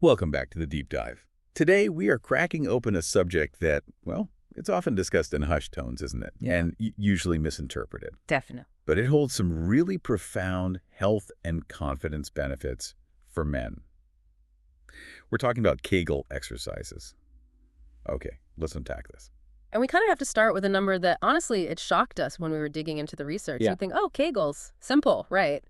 Welcome back to the Deep Dive. Today, we are cracking open a subject that, well, it's often discussed in hushed tones, isn't it? Yeah. And usually misinterpreted. Definitely. But it holds some really profound health and confidence benefits for men. We're talking about Kegel exercises. Okay, let's unpack this. And we kind of have to start with a number that, honestly, it shocked us when we were digging into the research. Yeah. You'd think, oh, Kegels, simple, right?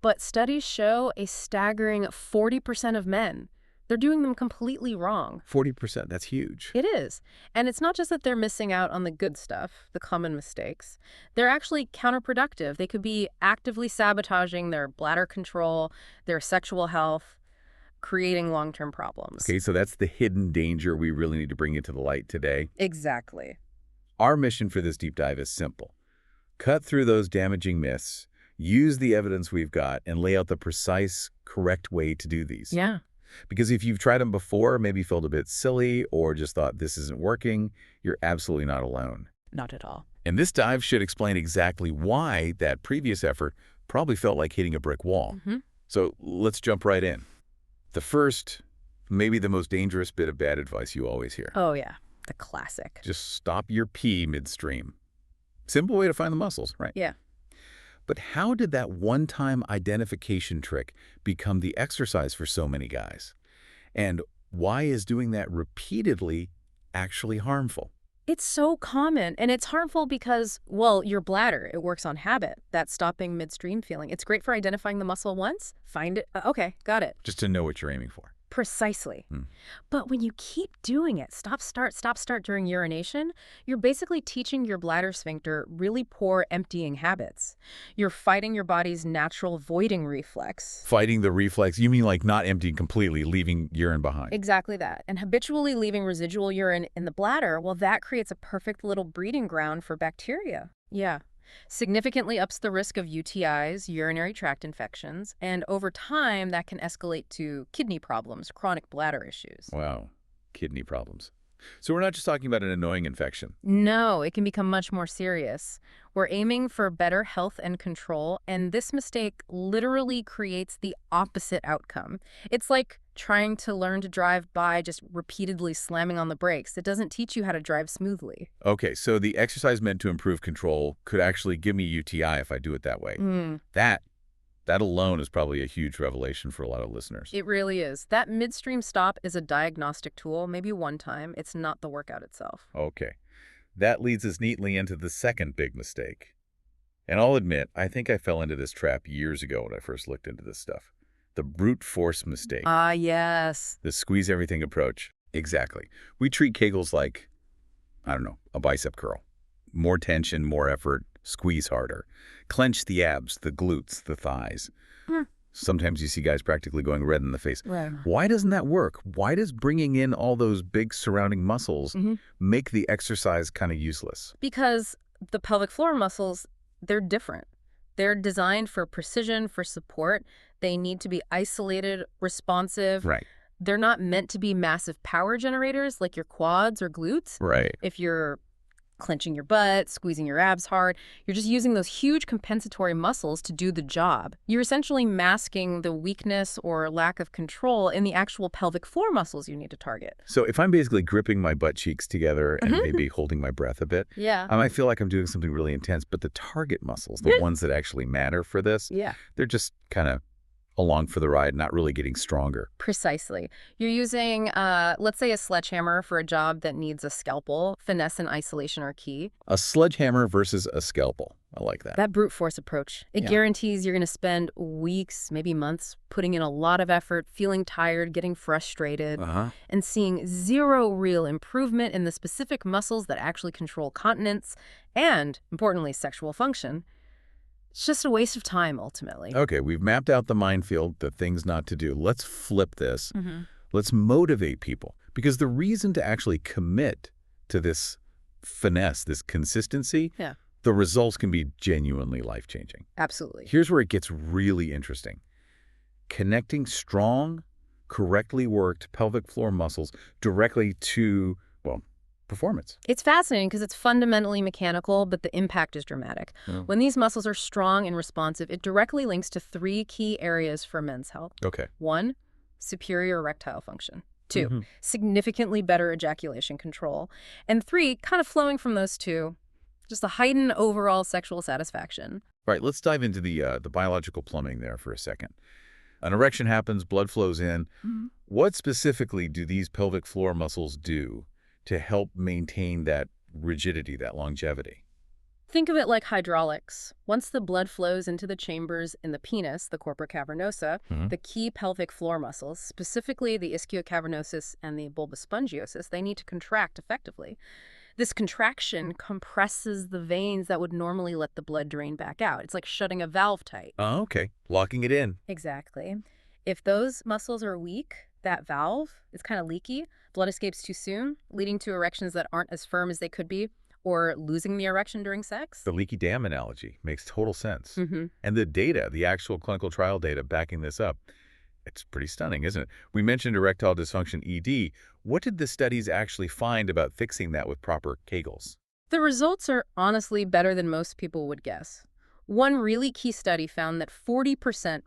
But studies show a staggering 40% of men, they're doing them completely wrong. 40%, that's huge. It is. And it's not just that they're missing out on the good stuff, the common mistakes. They're actually counterproductive. They could be actively sabotaging their bladder control, their sexual health, creating long-term problems. Okay, so that's the hidden danger we really need to bring into the light today. Exactly. Our mission for this deep dive is simple. Cut through those damaging myths, use the evidence we've got, and lay out the precise, correct way to do these. Yeah. Because if you've tried them before, maybe felt a bit silly, or just thought this isn't working, you're absolutely not alone. Not at all. And this dive should explain exactly why that previous effort probably felt like hitting a brick wall. So let's jump right in. The first, maybe the most dangerous bit of bad advice you always hear. Oh, yeah. The classic. Just stop your pee midstream. Simple way to find the muscles, right? Yeah. But how did that one-time identification trick become the exercise for so many guys? And why is doing that repeatedly actually harmful? It's so common, and it's harmful because, well, your bladder, it works on habit, that stopping midstream feeling. It's great for identifying the muscle once, find it, okay, got it. Just to know what you're aiming for. Precisely. But when you keep doing it, stop, start during urination, you're basically teaching your bladder sphincter really poor emptying habits. You're fighting your body's natural voiding reflex. Fighting the reflex, you mean like not emptying completely, leaving urine behind? Exactly that. And habitually leaving residual urine in the bladder, well, that creates a perfect little breeding ground for bacteria. Yeah. Significantly ups the risk of UTIs, urinary tract infections, and over time that can escalate to kidney problems, chronic bladder issues. Wow, kidney problems. So we're not just talking about an annoying infection. No, it can become much more serious. We're aiming for better health and control, and this mistake literally creates the opposite outcome. It's like trying to learn to drive by just repeatedly slamming on the brakes. It doesn't teach you how to drive smoothly. Okay, so the exercise meant to improve control could actually give me UTI if I do it that way. That alone is probably a huge revelation for a lot of listeners. It really is. That midstream stop is a diagnostic tool, maybe one time. It's not the workout itself. Okay. That leads us neatly into the second big mistake. And I'll admit, I think I fell into this trap years ago when I first looked into this stuff. The brute force mistake. Ah, yes. The squeeze everything approach. Exactly. We treat Kegels like, I don't know, a bicep curl. More tension, more effort, squeeze harder. Clench the abs, the glutes, the thighs. Sometimes you see guys practically going red in the face. Right. Why doesn't that work? Why does bringing in all those big surrounding muscles make the exercise kind of useless? Because the pelvic floor muscles, they're different. They're designed for precision, for support. They need to be isolated, responsive. Right. They're not meant to be massive power generators like your quads or glutes. Right. If you're clenching your butt, squeezing your abs hard, you're just using those huge compensatory muscles to do the job. You're essentially masking the weakness or lack of control in the actual pelvic floor muscles you need to target. So if I'm basically gripping my butt cheeks together and maybe holding my breath a bit, Yeah. I might feel like I'm doing something really intense, but the target muscles, the ones that actually matter for this, Yeah. they're just kind of along for the ride, not really getting stronger. Precisely. You're using, let's say, a sledgehammer for a job that needs a scalpel. Finesse and isolation are key. A sledgehammer versus a scalpel. I like that. That brute force approach, it guarantees you're going to spend weeks, maybe months, putting in a lot of effort, feeling tired, getting frustrated, and seeing zero real improvement in the specific muscles that actually control continence and, importantly, sexual function. It's just a waste of time, ultimately. Okay, we've mapped out the minefield, the things not to do. Let's flip this. Let's motivate people. Because the reason to actually commit to this finesse, this consistency, the results can be genuinely life-changing. Absolutely. Here's where it gets really interesting. Connecting strong, correctly worked pelvic floor muscles directly to, well, performance. It's fascinating because it's fundamentally mechanical, but the impact is dramatic. When these muscles are strong and responsive, it directly links to 3 key areas for men's health. Okay. 1, superior erectile function. 2, significantly better ejaculation control. And 3, kind of flowing from those two, just a heightened overall sexual satisfaction. All right, let's dive into the biological plumbing there for a second. An erection happens, blood flows in. What specifically do these pelvic floor muscles do to help maintain that rigidity, that longevity? Think of it like hydraulics. Once the blood flows into the chambers in the penis, the corpora cavernosa, the key pelvic floor muscles, specifically the ischiocavernosus and the bulbospongiosus, they need to contract effectively. This contraction compresses the veins that would normally let the blood drain back out. It's like shutting a valve tight. Oh, okay. Locking it in. Exactly. If those muscles are weak, that valve is kind of leaky, blood escapes too soon, leading to erections that aren't as firm as they could be, or losing the erection during sex. The leaky dam analogy makes total sense. And the data, the actual clinical trial data backing this up, it's pretty stunning, isn't it? We mentioned erectile dysfunction ED. What did the studies actually find about fixing that with proper Kegels? The results are honestly better than most people would guess. One really key study found that 40%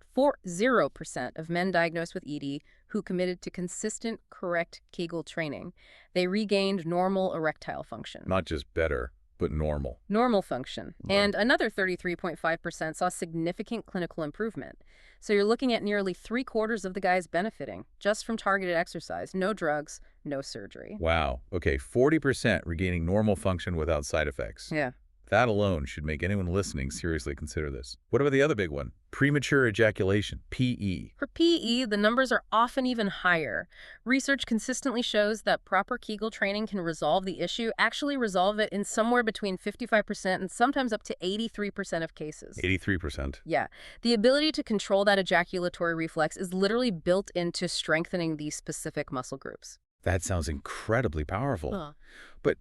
of men diagnosed with ED who committed to consistent, correct Kegel training, they regained normal erectile function. Not just better, but normal. Normal function. And another 33.5% saw significant clinical improvement. So you're looking at nearly 3/4 of the guys benefiting just from targeted exercise, no drugs, no surgery. Wow. Okay, 40% regaining normal function without side effects. Yeah. That alone should make anyone listening seriously consider this. What about the other big one? Premature ejaculation, PE. For PE, the numbers are often even higher. Research consistently shows that proper Kegel training can resolve the issue, actually resolve it in somewhere between 55% and sometimes up to 83% of cases. 83%. Yeah. The ability to control that ejaculatory reflex is literally built into strengthening these specific muscle groups. That sounds incredibly powerful. But,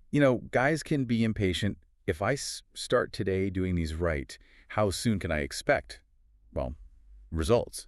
guys can be impatient. If I start today doing these right, how soon can I expect, results?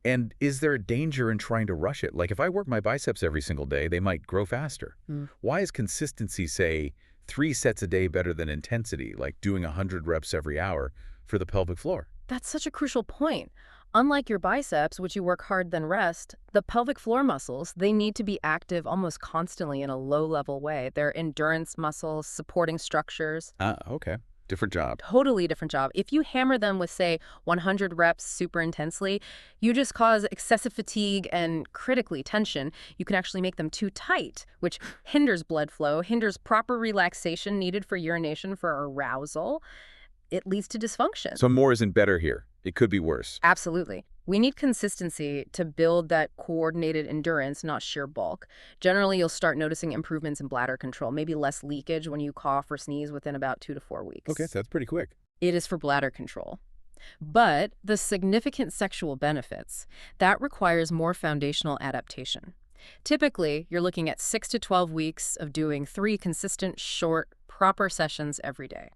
And is there a danger in trying to rush it? Like if I work my biceps every single day, they might grow faster. Why is consistency, say, 3 sets a day better than intensity, like doing 100 reps every hour for the pelvic floor? That's such a crucial point. Unlike your biceps, which you work hard then rest, the pelvic floor muscles, they need to be active almost constantly in a low-level way. They're endurance muscles, supporting structures. Okay. Different job. Totally different job. If you hammer them with, say, 100 reps super intensely, you just cause excessive fatigue and, critically, tension. You can actually make them too tight, which hinders blood flow, hinders proper relaxation needed for urination for arousal. It leads to dysfunction. So more isn't better here. It could be worse. Absolutely. We need consistency to build that coordinated endurance, not sheer bulk. Generally, you'll start noticing improvements in bladder control, maybe less leakage when you cough or sneeze within about 2 to 4 weeks. Okay, so that's pretty quick. It is for bladder control. But the significant sexual benefits, that requires more foundational adaptation. Typically, you're looking at 6 to 12 weeks of doing 3 consistent, short, proper sessions every day.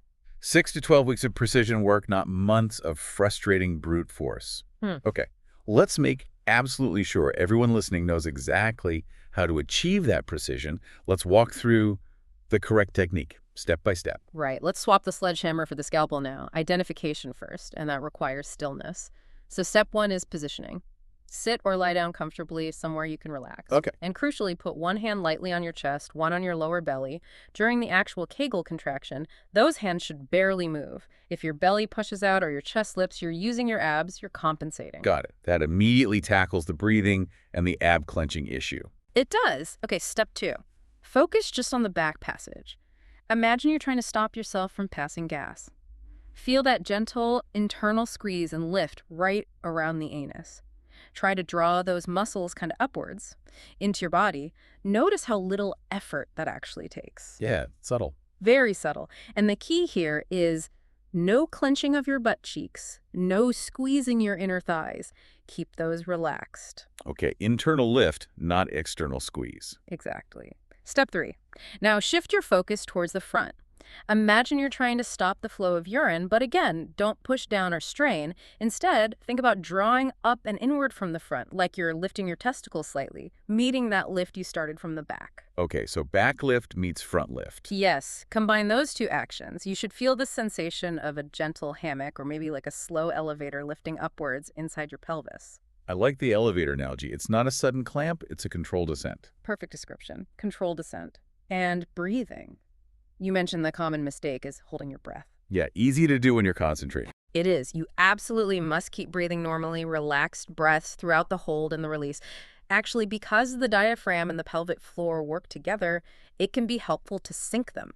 6 to 12 weeks of precision work, not months of frustrating brute force. Okay, let's make absolutely sure everyone listening knows exactly how to achieve that precision. Let's walk through the correct technique, step by step. Right. Let's swap the sledgehammer for the scalpel now. Identification first, and that requires stillness. So step 1 is positioning. Sit or lie down comfortably somewhere you can relax. Okay. And crucially, put one hand lightly on your chest, one on your lower belly. During the actual Kegel contraction, those hands should barely move. If your belly pushes out or your chest lifts, you're using your abs, you're compensating. Got it. That immediately tackles the breathing and the ab clenching issue. It does. Okay, step 2. Focus just on the back passage. Imagine you're trying to stop yourself from passing gas. Feel that gentle internal squeeze and lift right around the anus. Try to draw those muscles kind of upwards into your body. Notice how little effort that actually takes. Yeah, subtle. Very subtle. And the key here is no clenching of your butt cheeks, no squeezing your inner thighs. Keep those relaxed. Okay, internal lift, not external squeeze. Exactly. Step 3. Now shift your focus towards the front. Imagine you're trying to stop the flow of urine, but again, don't push down or strain. Instead, think about drawing up and inward from the front, like you're lifting your testicles slightly, meeting that lift you started from the back. Okay, so back lift meets front lift. Yes, combine those 2 actions. You should feel the sensation of a gentle hammock or maybe like a slow elevator lifting upwards inside your pelvis. I like the elevator analogy. It's not a sudden clamp, it's a controlled ascent. Perfect description. Controlled descent. And breathing. You mentioned the common mistake is holding your breath. Yeah, easy to do when you're concentrating. It is. You absolutely must keep breathing normally, relaxed breaths throughout the hold and the release. Actually, because the diaphragm and the pelvic floor work together, it can be helpful to sync them.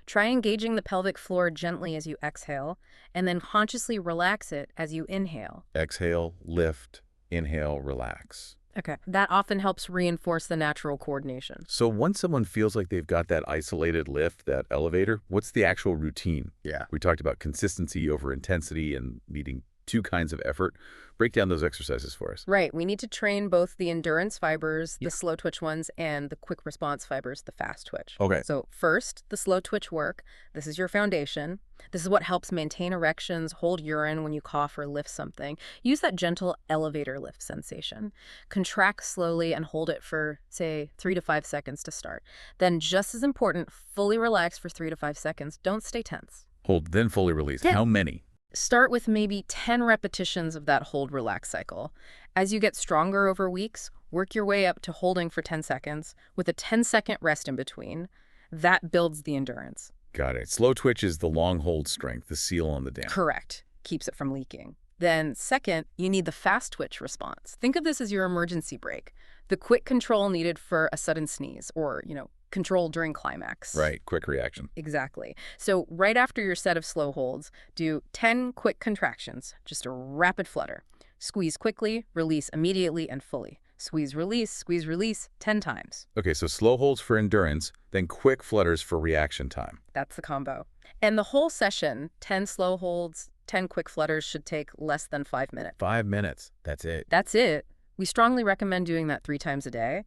Try engaging the pelvic floor gently as you exhale, and then consciously relax it as you inhale. Exhale, lift, inhale, relax. Okay. That often helps reinforce the natural coordination. So once someone feels like they've got that isolated lift, that elevator, what's the actual routine? Yeah. We talked about consistency over intensity and needing two kinds of effort. Break down those exercises for us. Right. We need to train both the endurance fibers, the slow twitch ones, and the quick response fibers, the fast twitch. Okay. So first, the slow twitch work. This is your foundation. This is what helps maintain erections, hold urine when you cough or lift something. Use that gentle elevator lift sensation. Contract slowly and hold it for, say, 3 to 5 seconds to start. Then, just as important, fully relax for 3 to 5 seconds. Don't stay tense. Hold, then fully release. 10. How many? Start with maybe 10 repetitions of that hold relax cycle. As you get stronger over weeks, work your way up to holding for 10 seconds with a 10-second rest in between. That builds the endurance. Got it. Slow twitch is the long hold strength, the seal on the dam. Correct. Keeps it from leaking. Then second, you need the fast twitch response. Think of this as your emergency brake, the quick control needed for a sudden sneeze or, control during climax. Right, quick reaction. Exactly. So right after your set of slow holds, do 10 quick contractions, just a rapid flutter. Squeeze quickly, release immediately and fully. Squeeze, release 10 times. Okay, so slow holds for endurance, then quick flutters for reaction time. That's the combo. And the whole session, 10 slow holds, 10 quick flutters, should take less than 5 minutes. 5 minutes. That's it. That's it. We strongly recommend doing that 3 times a day,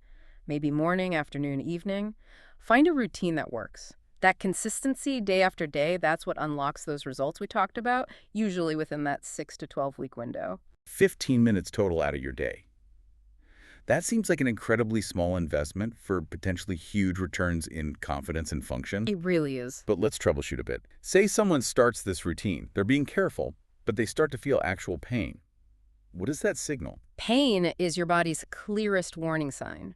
maybe morning, afternoon, evening. Find a routine that works. That consistency day after day, that's what unlocks those results we talked about, usually within that 6 to 12-week window. 15 minutes total out of your day. That seems like an incredibly small investment for potentially huge returns in confidence and function. It really is. But let's troubleshoot a bit. Say someone starts this routine. They're being careful, but they start to feel actual pain. What does that signal? Pain is your body's clearest warning sign.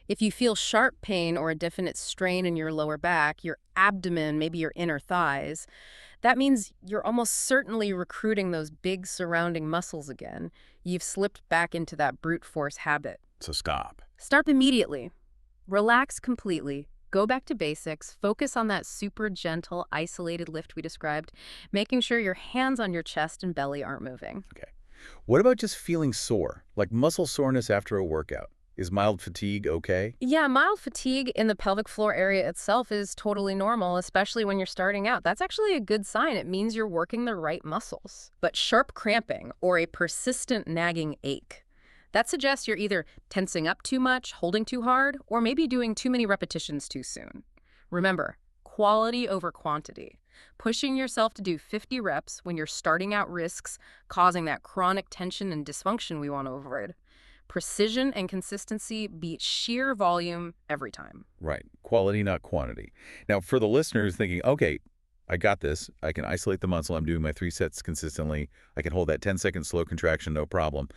If you feel sharp pain or a definite strain in your lower back, your abdomen, maybe your inner thighs, that means you're almost certainly recruiting those big surrounding muscles again. You've slipped back into that brute force habit. So stop. Stop immediately. Relax completely. Go back to basics. Focus on that super gentle, isolated lift we described, making sure your hands on your chest and belly aren't moving. Okay. What about just feeling sore, like muscle soreness after a workout? Is mild fatigue okay? Yeah, mild fatigue in the pelvic floor area itself is totally normal, especially when you're starting out. That's actually a good sign. It means you're working the right muscles. But sharp cramping or a persistent nagging ache, that suggests you're either tensing up too much, holding too hard, or maybe doing too many repetitions too soon. Remember, quality over quantity. Pushing yourself to do 50 reps when you're starting out risks causing that chronic tension and dysfunction we want to avoid. Precision and consistency beat sheer volume every time. Right. Quality, not quantity. Now, for the listeners thinking, okay, I got this. I can isolate the muscle. I'm doing my 3 sets consistently. I can hold that 10-second slow contraction, no problem.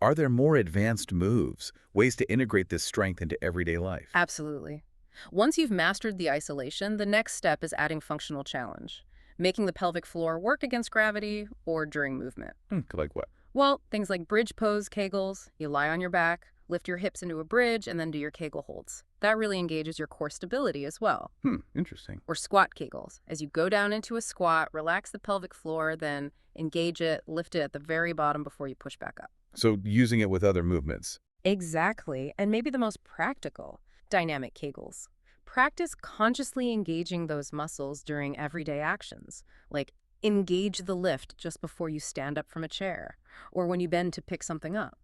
Are there more advanced moves, ways to integrate this strength into everyday life? Absolutely. Once you've mastered the isolation, the next step is adding functional challenge, making the pelvic floor work against gravity or during movement. Like what? Well, things like bridge pose Kegels. You lie on your back, lift your hips into a bridge, and then do your Kegel holds. That really engages your core stability as well. Interesting. Or squat Kegels. As you go down into a squat, relax the pelvic floor, then engage it, lift it at the very bottom before you push back up. So using it with other movements. Exactly. And maybe the most practical, dynamic Kegels. Practice consciously engaging those muscles during everyday actions, like engage the lift just before you stand up from a chair, or when you bend to pick something up,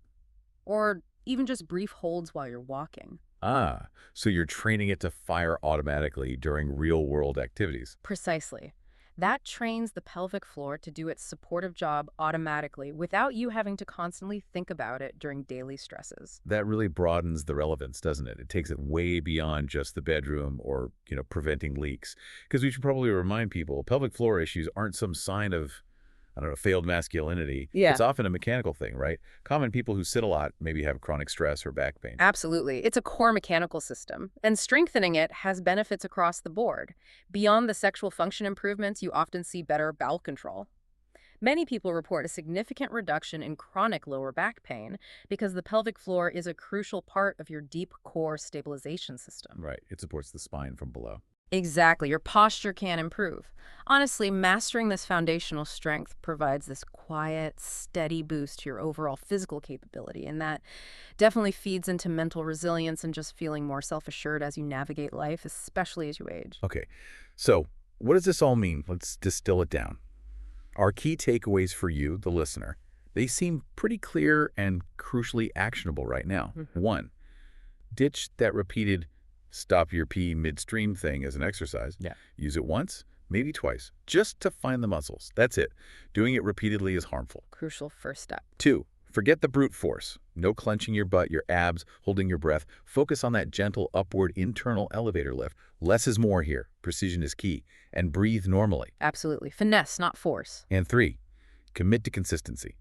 or even just brief holds while you're walking. Ah, so you're training it to fire automatically during real-world activities. Precisely. That trains the pelvic floor to do its supportive job automatically without you having to constantly think about it during daily stresses. That really broadens the relevance, doesn't it? It takes it way beyond just the bedroom or, preventing leaks. Because we should probably remind people, pelvic floor issues aren't some sign of I don't know, failed masculinity, Yeah. it's often a mechanical thing, right? Common people who sit a lot maybe have chronic stress or back pain. Absolutely. It's a core mechanical system, and strengthening it has benefits across the board. Beyond the sexual function improvements, you often see better bowel control. Many people report a significant reduction in chronic lower back pain because the pelvic floor is a crucial part of your deep core stabilization system. Right. It supports the spine from below. Exactly. Your posture can improve. Honestly, mastering this foundational strength provides this quiet, steady boost to your overall physical capability, and that definitely feeds into mental resilience and just feeling more self-assured as you navigate life, especially as you age. Okay. So what does this all mean? Let's distill it down. Our key takeaways for you, the listener, they seem pretty clear and crucially actionable right now. One, ditch that repeated stop your pee midstream thing as an exercise. Yeah. Use it once, maybe twice, just to find the muscles. That's it. Doing it repeatedly is harmful. Crucial first step. Two, forget the brute force. No clenching your butt, your abs, holding your breath. Focus on that gentle upward internal elevator lift. Less is more here. Precision is key. And breathe normally. Absolutely. Finesse, not force. And three, commit to consistency.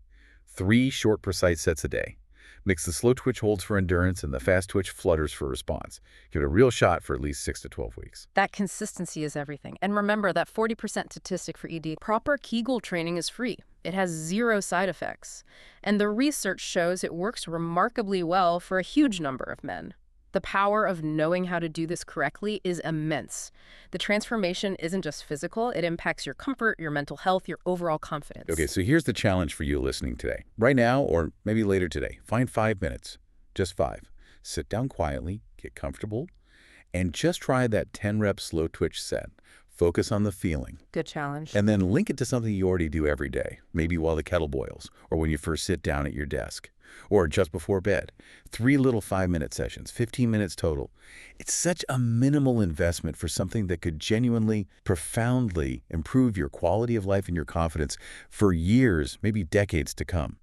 3 short, precise sets a day. Mix the slow twitch holds for endurance and the fast twitch flutters for response. Give it a real shot for at least 6 to 12 weeks. That consistency is everything. And remember that 40% statistic for ED. Proper Kegel training is free. It has 0 side effects. And the research shows it works remarkably well for a huge number of men. The power of knowing how to do this correctly is immense. The transformation isn't just physical, it impacts your comfort, your mental health, your overall confidence. Okay, so here's the challenge for you listening today. Right now, or maybe later today, find 5 minutes, just 5. Sit down quietly, get comfortable, and just try that 10-rep slow twitch set. Focus on the feeling. Good challenge. And then link it to something you already do every day, maybe while the kettle boils, or when you first sit down at your desk, or just before bed. 3 little 5-minute sessions, 15 minutes total. It's such a minimal investment for something that could genuinely, profoundly improve your quality of life and your confidence for years, maybe decades to come.